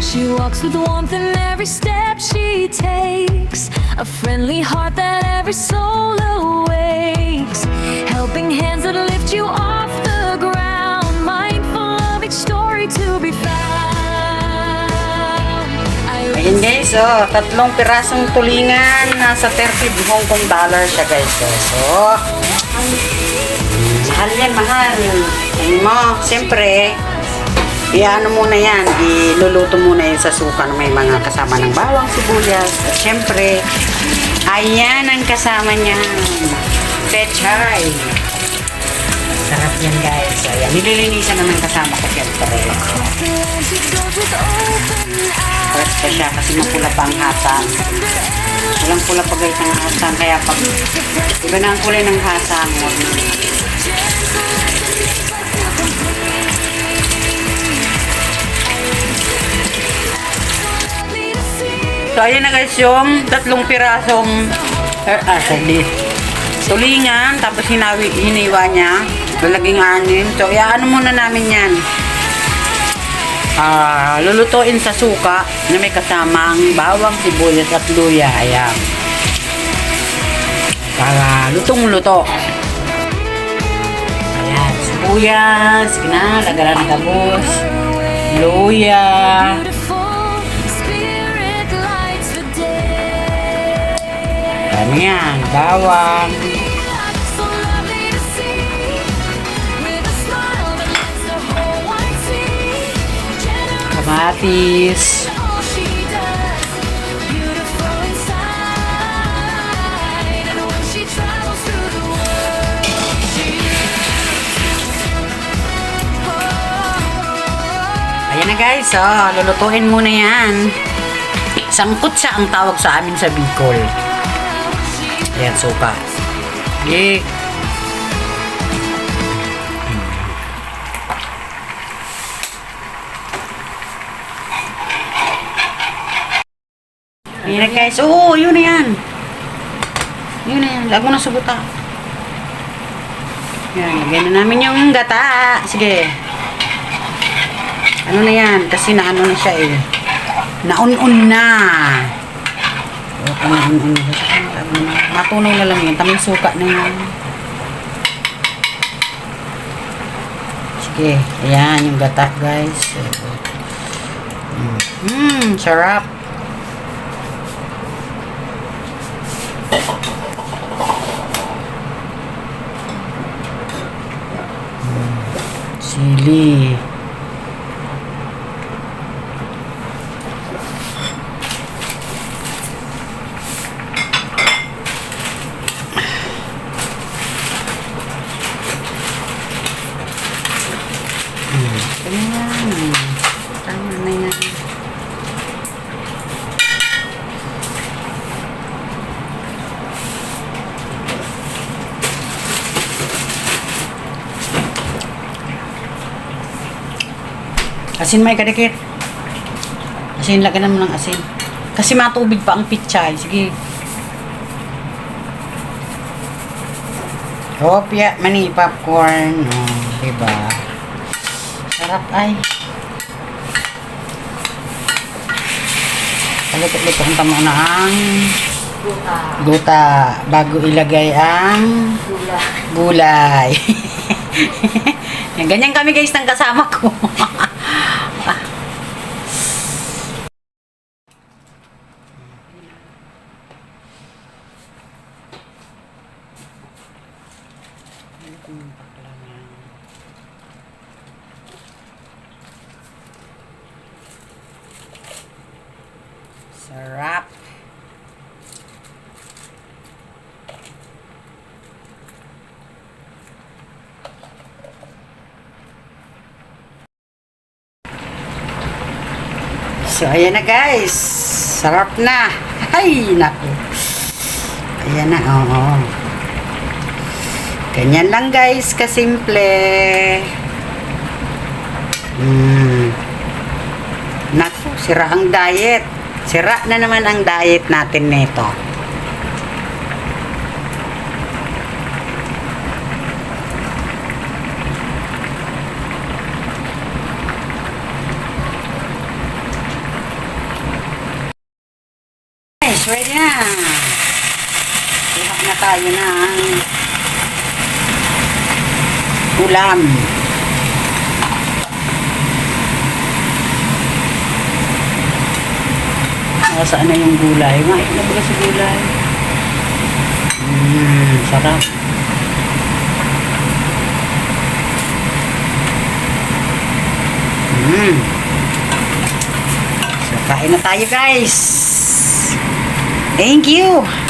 She walks with warmth in every step she takes, a friendly heart that every soul awakes, helping hands that lift you off the ground, mindful of each story to be found. Ayan guys, tatlong pirasong tulingan, nasa 30 Hong Kong dollar siya guys. Mahal yan, mahal. Ayun mo, siyempre, ano muna yan, iluluto muna yan sa suka na may mga kasama ng bawang, sibuyas. At syempre, ayan ang kasama niya, pechay. Sarap yan guys. Ayan, nililinisan naman kasama ko syempre. Fresh pa siya kasi mapula pa ang hatang. Walang pula pa guys ang hatang, kaya pag iba na ang kulay ng hatang. So, ayan na guys yung tatlong pirasong tulingan, tapos hiniwa niya, lalaging anin. So, iaano muna namin yan. Lulutuin sa suka na may kasamang bawang, sibuyas at luya. Ayan. Para lutong-luto. Ayan, sibuyas, lagaran ng gabos, luya. Ano yan? Bawang. Kamatis. Ayan na guys, lulutuin muna yan. Sangkot siya ang tawag sa amin sa Bicol. Ayan, suka. Okay. Ayan na guys. Oo, yun na yan. Yun na yan. Lago na sa buta. Yan, lagyan na namin yung gata. Sige. Ano na yan? Kasi naano na siya eh. Naun-un na. Matunaw na lang yun. Tamang suka na yun. Sige. Ayan yung gata guys. Sarap. Sili. Ayan. Tama na yan. Asin may kadikit. Asin, lagyan naman ng asin. Kasi matubig pa ang pichay. Sige. Hopya, mani, popcorn. Diba? Sarap ay. Luto-lutoan pa muna ang guta bago ilagay ang gulay. Ganyan kami guys ng kasama ko. Sarap. So, ayan na guys. Sarap na. Ay, naku. Ayan na, oo. Ganyan lang guys, kasimple. Naku, sira ang diet. Sira na naman ang diet natin nito. ready na. Kuha na tayo ng ulam. Saan na yung gulay? Maik na ba sa gulay? Sarap. So, kain na tayo guys. Thank you.